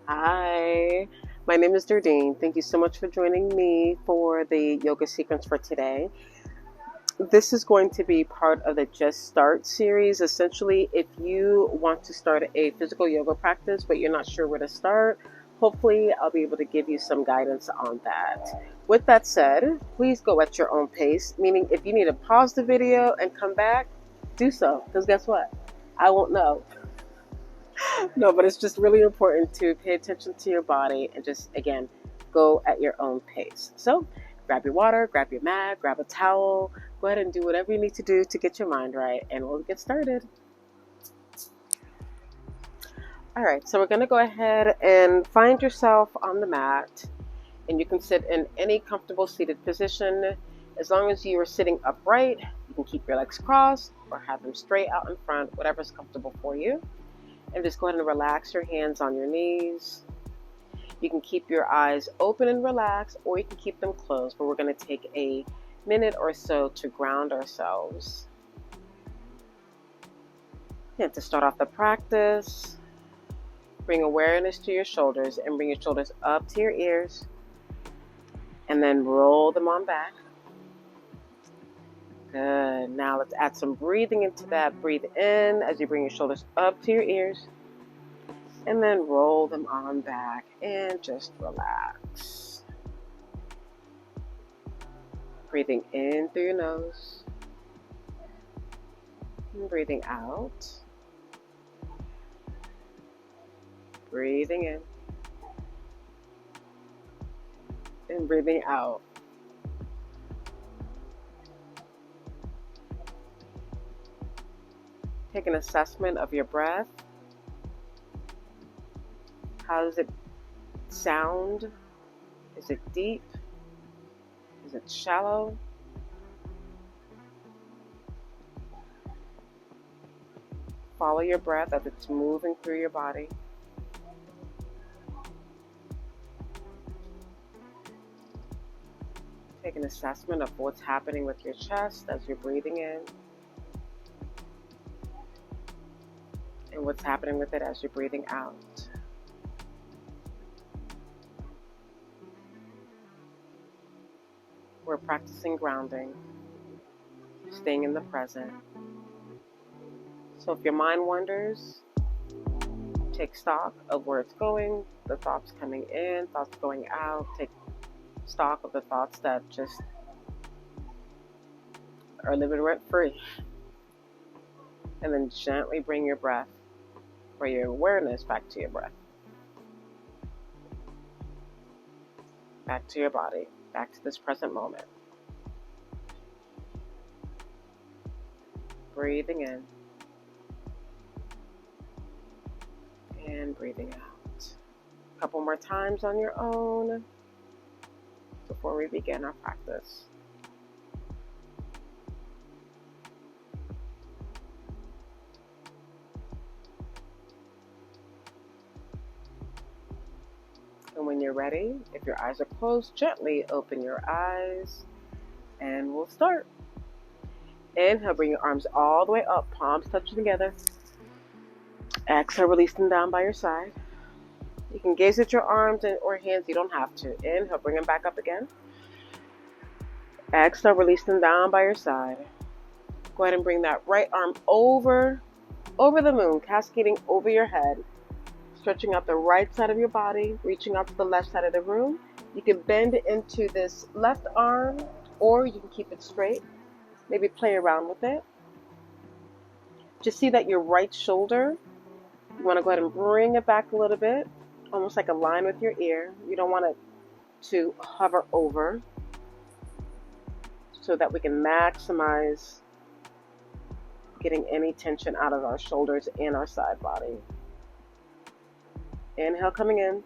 Hi, my name is Derdine. Thank you so much for joining me for the yoga sequence for today. This is going to be part of the Just Start series. Essentially, if you want to start a physical yoga practice but you're not sure where to start, hopefully I'll be able to give you some guidance on that. With that said, please go at your own pace, meaning if you need to pause the video and come back, do so, because guess what? I won't know. No, but it's just really important to pay attention to your body and just, again, go at your own pace. So grab your water, grab your mat, grab a towel, go ahead and do whatever you need to do to get your mind right, and we'll get started. All right, so we're going to go ahead and find yourself on the mat, and you can sit in any comfortable seated position. As long as you are sitting upright, you can keep your legs crossed or have them straight out in front, whatever's comfortable for you. And just go ahead and relax your hands on your knees. You can keep your eyes open and relaxed, or you can keep them closed, but we're going to take a minute or so to ground ourselves. And to start off the practice, bring awareness to your shoulders and bring your shoulders up to your ears, and then roll them on back. Good. Now let's add some breathing into that. Breathe in as you bring your shoulders up to your ears. And then roll them on back and just relax. Breathing in through your nose. And breathing out. Breathing in. And breathing out. Take an assessment of your breath. How does it sound? Is it deep? Is it shallow? Follow your breath as it's moving through your body. Take an assessment of what's happening with your chest as you're breathing in, and what's happening with it as you're breathing out. We're practicing grounding, staying in the present. So if your mind wanders, take stock of where it's going, the thoughts coming in, thoughts going out. Take stock of the thoughts that just are living rent free. And then gently bring your breath, or your awareness, back to your breath. Back to your body, back to this present moment. Breathing in and breathing out. A couple more times on your own before we begin our practice. And when you're ready, if your eyes are closed, gently open your eyes and we'll start. Inhale, bring your arms all the way up, palms touching together. Exhale, release them down by your side. You can gaze at your arms or hands, you don't have to. Inhale, bring them back up again. Exhale, release them down by your side. Go ahead and bring that right arm over the moon, cascading over your head. Stretching out the right side of your body, reaching out to the left side of the room. You can bend into this left arm, or you can keep it straight. Maybe play around with it. Just see that your right shoulder, you want to go ahead and bring it back a little bit, almost like a line with your ear. You don't want it to hover over, so that we can maximize getting any tension out of our shoulders and our side body. Inhale, coming in.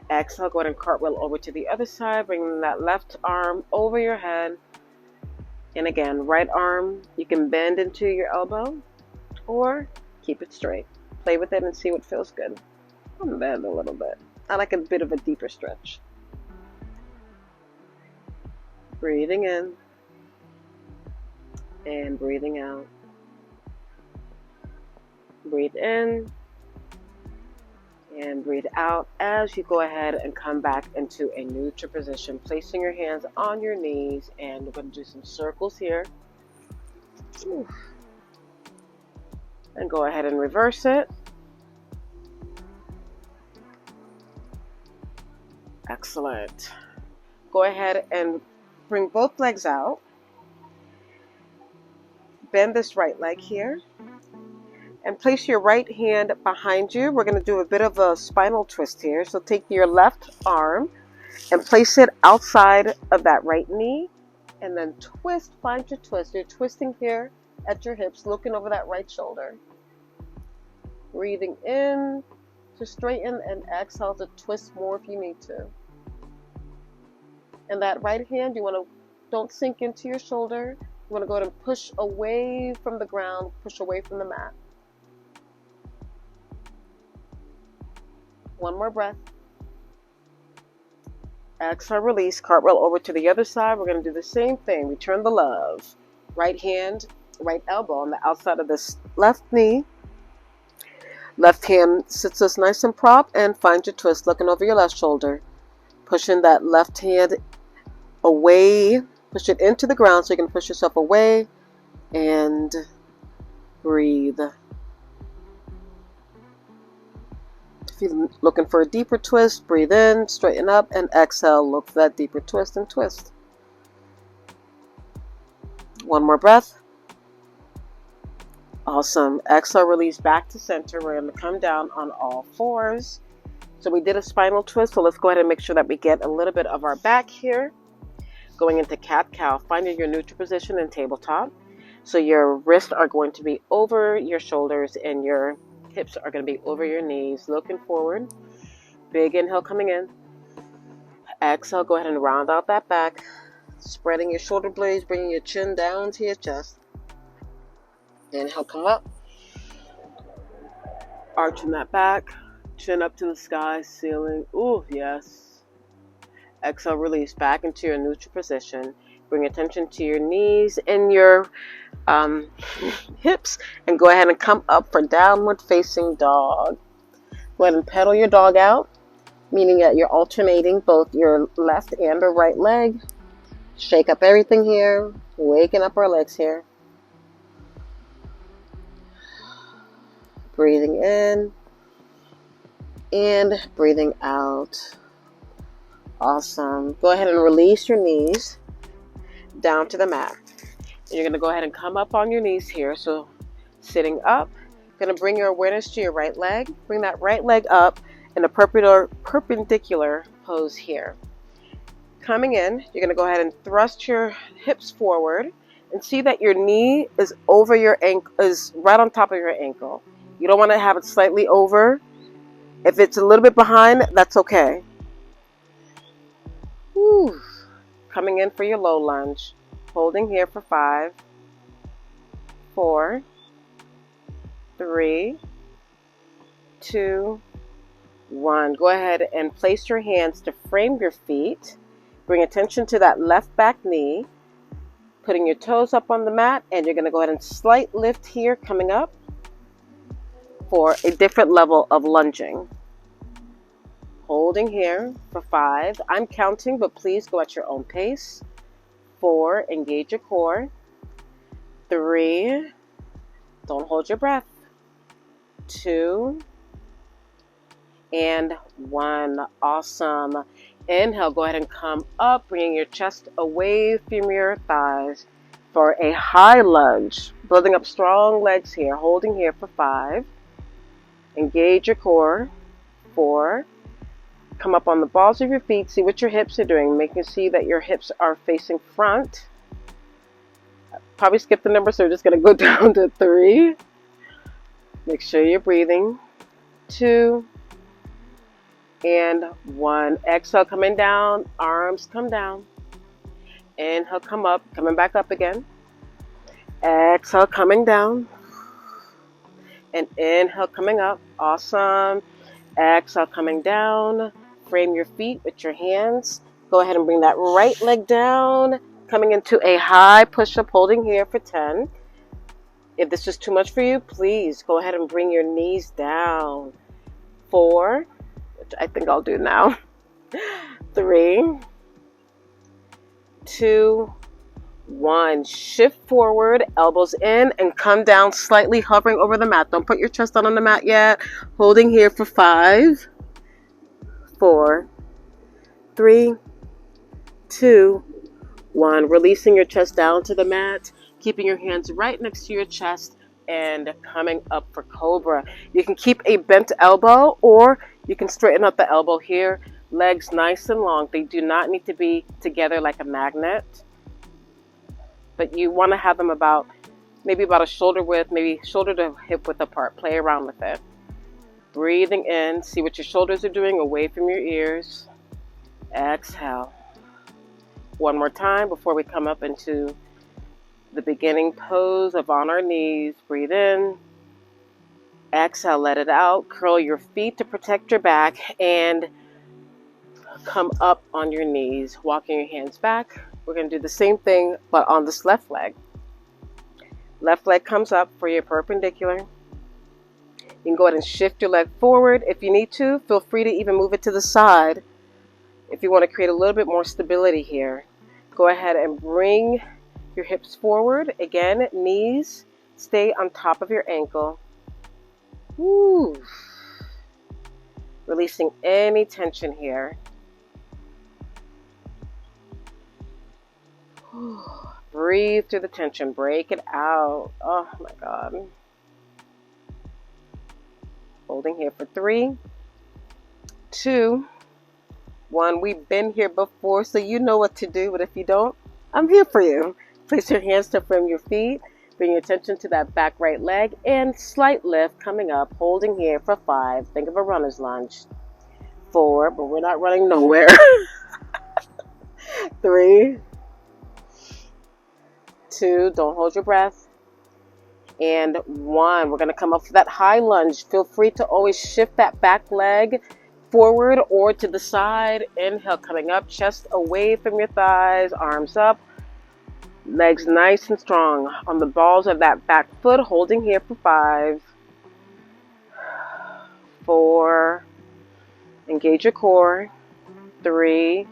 Exhale, go ahead and cartwheel over to the other side, bringing that left arm over your head. And again, right arm, you can bend into your elbow or keep it straight. Play with it and see what feels good. I'll bend a little bit. I like a bit of a deeper stretch. Breathing in and breathing out. Breathe in And breathe out as you go ahead and come back into a neutral position, placing your hands on your knees. And we're going to do some circles here. And go ahead and reverse it. Excellent. Go ahead and bring both legs out. Bend this right leg here. And place your right hand behind you. We're going to do a bit of a spinal twist here. So take your left arm and place it outside of that right knee. And then twist, find your twist. You're twisting here at your hips, looking over that right shoulder. Breathing in to straighten and exhale to twist more if you need to. And that right hand, don't sink into your shoulder. You want to go ahead and push away from the ground, push away from the mat. One more breath. Exhale, release, cartwheel over to the other side. We're going to do the same thing. Return the love. Right hand, right elbow on the outside of this left knee. Left hand sits us nice and prop, and find your twist, looking over your left shoulder. Pushing that left hand away. Push it into the ground so you can push yourself away. And breathe. If you're looking for a deeper twist, breathe in, straighten up, and exhale. Look for that deeper twist and twist. One more breath. Awesome. Exhale, release back to center. We're going to come down on all fours. So we did a spinal twist, so let's go ahead and make sure that we get a little bit of our back here. Going into cat-cow, finding your neutral position in tabletop. So your wrists are going to be over your shoulders and your hips are going to be over your knees. Looking forward. Big inhale coming in. Exhale, go ahead and round out that back. Spreading your shoulder blades, bringing your chin down to your chest. Inhale, come up. Arching that back. Chin up to the sky, ceiling. Ooh, yes. Exhale, release back into your neutral position. Bring attention to your knees and your hips. And go ahead and come up for downward facing dog. Go ahead and pedal your dog out, meaning that you're alternating both your left and the right leg. Shake up everything here. Waking up our legs here. Breathing in and breathing out. Awesome. Go ahead and release your knees down to the mat. And you're going to go ahead and come up on your knees here. So sitting up, going to bring your awareness to your right leg. Bring that right leg up in a perpendicular pose here. Coming in, you're going to go ahead and thrust your hips forward and see that your knee is over your ankle, is right on top of your ankle. You don't want to have it slightly over. If it's a little bit behind, that's okay. Whew. Coming in for your low lunge. Holding here for 5, 4, 3, 2, 1. Go ahead and place your hands to frame your feet. Bring attention to that left back knee. Putting your toes up on the mat, and you're going to go ahead and slight lift here coming up for a different level of lunging. Holding here for 5. I'm counting, but please go at your own pace. 4, engage your core. 3, don't hold your breath. 2, and 1. Awesome. Inhale, go ahead and come up, bringing your chest away from your thighs for a high lunge. Building up strong legs here. Holding here for 5. Engage your core. 4. Come up on the balls of your feet. See what your hips are doing. Making see that your hips are facing front. Probably skip the number, so we're just going to go down to 3. Make sure you're breathing. 2. And 1. Exhale, coming down. Arms come down. Inhale, come up. Coming back up again. Exhale, coming down. And inhale, coming up. Awesome. Exhale, coming down. Frame your feet with your hands. Go ahead and bring that right leg down. Coming into a high push-up, holding here for 10. If this is too much for you, please go ahead and bring your knees down. 4. which I think I'll do now. 3, 2, 1. Shift forward, elbows in, and come down slightly, hovering over the mat. Don't put your chest down on the mat yet. Holding here for 5, 4, 3, 2, 1. Releasing your chest down to the mat, keeping your hands right next to your chest, and coming up for Cobra. You can keep a bent elbow, or you can straighten up the elbow here. Legs nice and long. They do not need to be together like a magnet, but you want to have them maybe about a shoulder width, maybe shoulder to hip width apart. Play around with it. Breathing in, see what your shoulders are doing away from your ears. Exhale. One more time before we come up into the beginning pose of on our knees. Breathe in. Exhale, let it out. Curl your feet to protect your back and come up on your knees, walking your hands back. We're going to do the same thing, but on this left leg. Left leg comes up for your perpendicular. You can go ahead and shift your leg forward if you need to. Feel free to even move it to the side if you want to create a little bit more stability here. Go ahead and bring your hips forward. Again, knees stay on top of your ankle. Woo. Releasing any tension here. Breathe through the tension. Break it out. Oh my God. Holding here for 3, 2, 1. We've been here before, so you know what to do. But if you don't, I'm here for you. Place your hands to frame your feet. Bring your attention to that back right leg. And slight lift coming up. Holding here for 5. Think of a runner's lunge. 4, but we're not running nowhere. 3, 2, don't hold your breath. And 1, we're going to come up for that high lunge. Feel free to always shift that back leg forward or to the side. Inhale, coming up, chest away from your thighs, arms up, legs nice and strong on the balls of that back foot, holding here for 5, 4, engage your core, 3,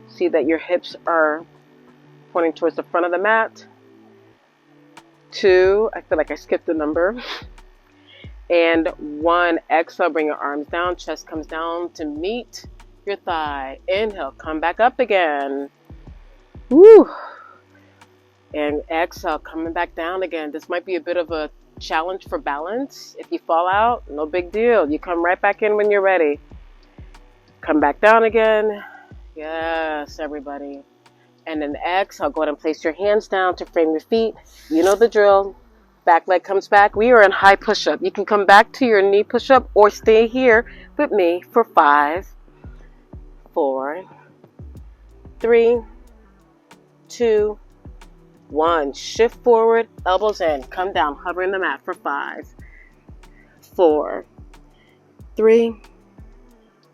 see that your hips are pointing towards the front of the mat, 2, I feel like I skipped a number, and 1, exhale, bring your arms down, chest comes down to meet your thigh. Inhale, come back up again. Woo. And exhale, coming back down again. This might be a bit of a challenge for balance. If you fall out, no big deal. You come right back in when you're ready. Come back down again. Yes, everybody. And then exhale, go ahead and place your hands down to frame your feet. You know the drill. Back leg comes back. We are in high push-up. You can come back to your knee push-up or stay here with me for 5, 4, 3, 2, 1. Shift forward, elbows in. Come down, hovering the mat for 5, 4, 3,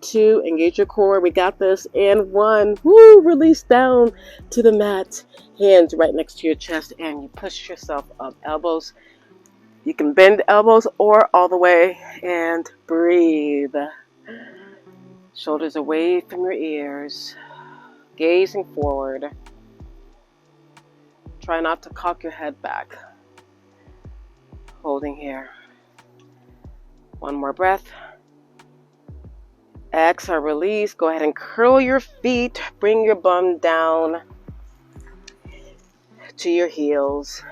2, engage your core. We got this. And 1. Woo, release down to the mat. Hands right next to your chest, and you push yourself up. Elbows. You can bend elbows or all the way, and breathe. Shoulders away from your ears. Gazing forward. Try not to cock your head back. Holding here. One more breath. Exhale, release. Go ahead and curl your feet. Bring your bum down to your heels.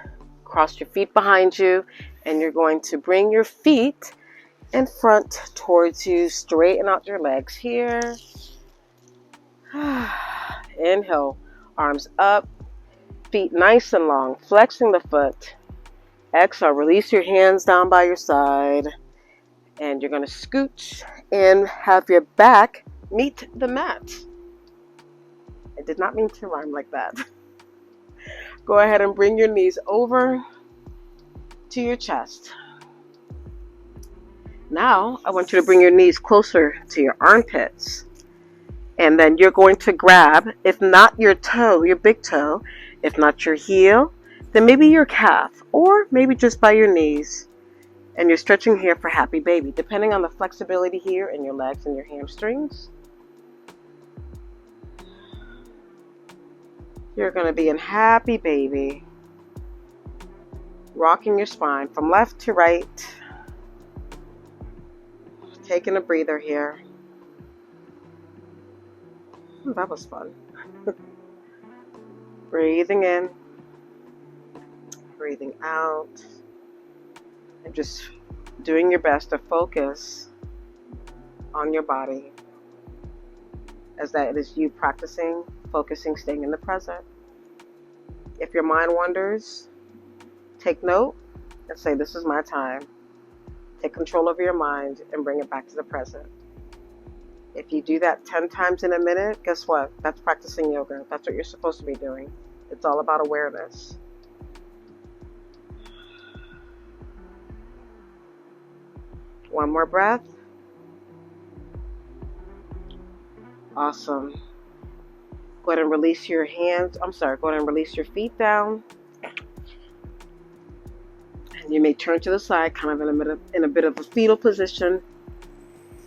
Cross your feet behind you, and you're going to bring your feet in front towards you. Straighten out your legs here. Inhale, arms up, feet nice and long, flexing the foot. Exhale, release your hands down by your side. And you're going to scooch and have your back meet the mat. I did not mean to rhyme like that. Go ahead and bring your knees over to your chest. Now, I want you to bring your knees closer to your armpits. And then you're going to grab, if not your toe, your big toe, if not your heel, then maybe your calf, or maybe just by your knees. And you're stretching here for happy baby. Depending on the flexibility here in your legs and your hamstrings, you're going to be in happy baby. Rocking your spine from left to right. Taking a breather here. That was fun. Breathing in. Breathing out. And just doing your best to focus on your body, as that it is you practicing, focusing, staying in the present. If your mind wanders, take note and say, this is my time. Take control of your mind and bring it back to the present. If you do that 10 times in a minute, guess what? That's practicing yoga. That's what you're supposed to be doing. It's all about awareness. One more breath. Awesome. Go ahead and release your hands. Go ahead and release your feet down. And you may turn to the side, kind of in a bit of a fetal position.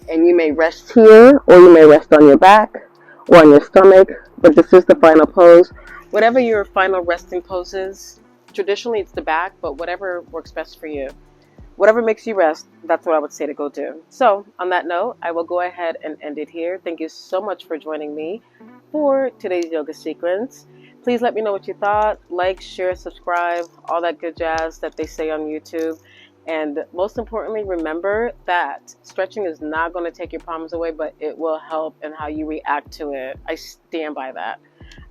And you may rest here, or you may rest on your back or on your stomach. But this is the final pose. Whatever your final resting pose is, traditionally it's the back, but whatever works best for you. Whatever makes you rest, that's what I would say to go do. So on that note, I will go ahead and end it here. Thank you so much for joining me for today's yoga sequence. Please let me know what you thought. Like, share, subscribe, all that good jazz that they say on YouTube. And most importantly, remember that stretching is not going to take your problems away, but it will help in how you react to it. I stand by that.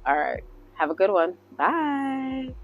All right. Have a good one. Bye.